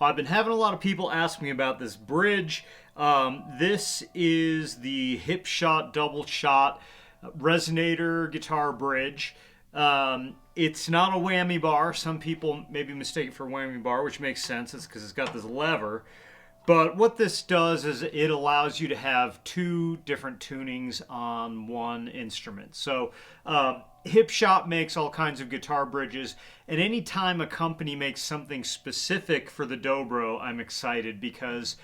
I've been having a lot of people ask me about this bridge. This is the Hipshot DoubleShot resonator guitar bridge. It's not a whammy bar. Some people maybe mistake it for a whammy bar, which makes sense. It's because it's got this lever. But what this does is it allows you to have two different tunings on one instrument. So Hipshot makes all kinds of guitar bridges, and anytime a company makes something specific for the dobro, I'm excited because,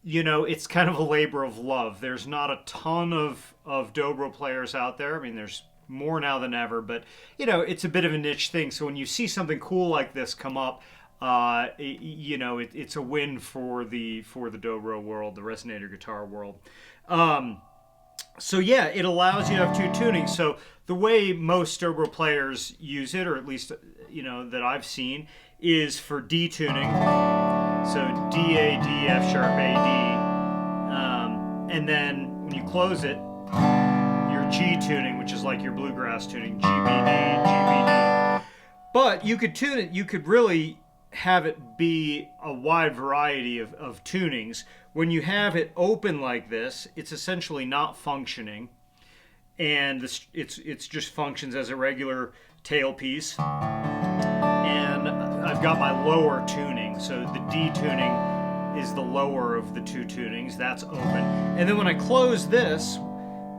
you know, it's kind of a labor of love. There's not a ton of dobro players out there. I mean, there's more now than ever, but, you know, it's a bit of a niche thing. So when you see something cool like this come up, you know, it's a win for the dobro world, the resonator guitar world. So yeah, it allows you to have two tunings. So the way most dobro players use it, or at least, you know, that I've seen, is for D tuning. So D, A, D, F sharp, A, D. And then when you close it, your G tuning, which is like your bluegrass tuning, G, B, D, G, B, D. But you could tune it, you could really have it be a wide variety of tunings. When you have it open like this, it's essentially not functioning, and it's just functions as a regular tailpiece. And I've got my lower tuning, so the D tuning is the lower of the two tunings. That's open. And then when I close this,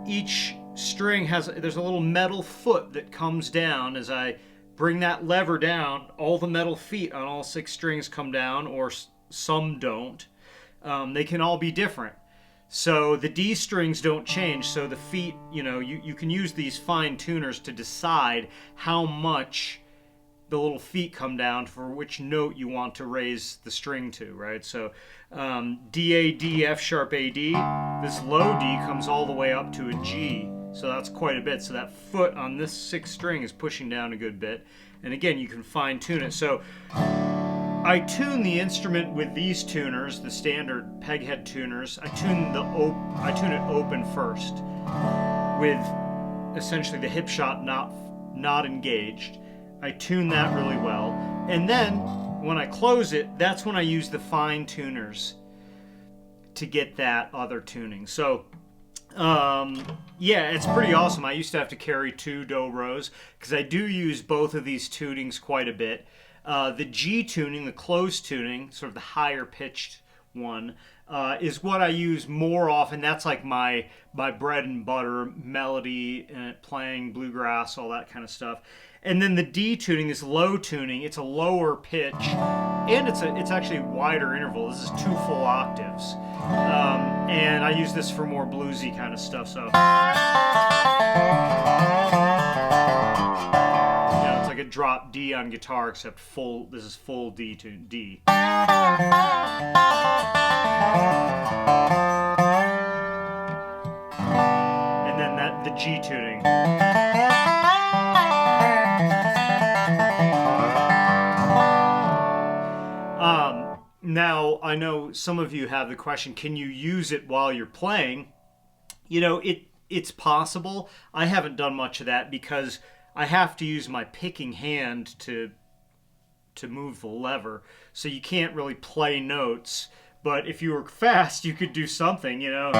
each string there's a little metal foot that comes down. As I bring that lever down, all the metal feet on all 6 strings come down, or some don't. They can all be different. So the D strings don't change, so the feet, you know, you can use these fine tuners to decide how much the little feet come down for which note you want to raise the string to, right? So D, A, D, F sharp, A, D. This low D comes all the way up to a G. So that's quite a bit. So that foot on this 6th string is pushing down a good bit. And again, you can fine tune it. So I tune the instrument with these tuners, the standard peg head tuners. I tune it open first with essentially the Hipshot not engaged. I tune that really well. And then when I close it, that's when I use the fine tuners to get that other tuning. So yeah, it's pretty awesome. I used to have to carry 2 dobros because I do use both of these tunings quite a bit. The G tuning, the closed tuning, sort of the higher pitched one, is what I use more often. That's like my bread and butter, melody, playing bluegrass, all that kind of stuff. And then the D tuning, this low tuning, it's a lower pitch, and it's actually a wider interval. This is 2 full octaves. And I use this for more bluesy kind of stuff. So, you know, it's like a drop D on guitar, except full. This is full D to D. And then the G tuning. Now, I know some of you have the question, can you use it while you're playing? You know, it's possible. I haven't done much of that because I have to use my picking hand to move the lever. So you can't really play notes. But if you were fast, you could do something, you know.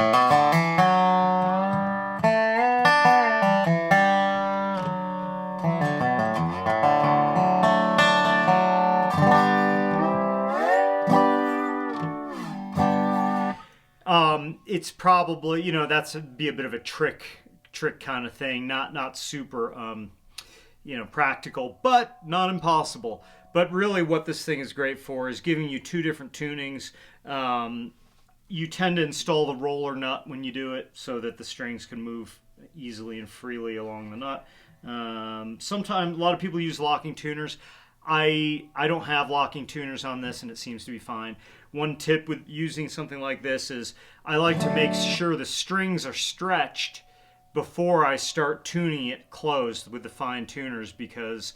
It's probably, you know, that's be a bit of a trick kind of thing, not super, you know, practical, but not impossible. But really what this thing is great for is giving you 2 different tunings. You tend to install the roller nut when you do it so that the strings can move easily and freely along the nut. Sometimes a lot of people use locking tuners. I don't have locking tuners on this, and it seems to be fine. One tip with using something like this is I like to make sure the strings are stretched before I start tuning it closed with the fine tuners, because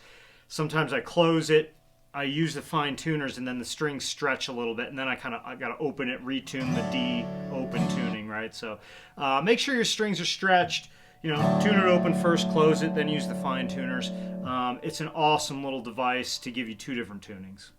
sometimes I close it, I use the fine tuners, and then the strings stretch a little bit, and then I got to open it, retune the D open tuning, right? So make sure your strings are stretched. You know, tune it open first, close it, then use the fine tuners. It's an awesome little device to give you 2 different tunings.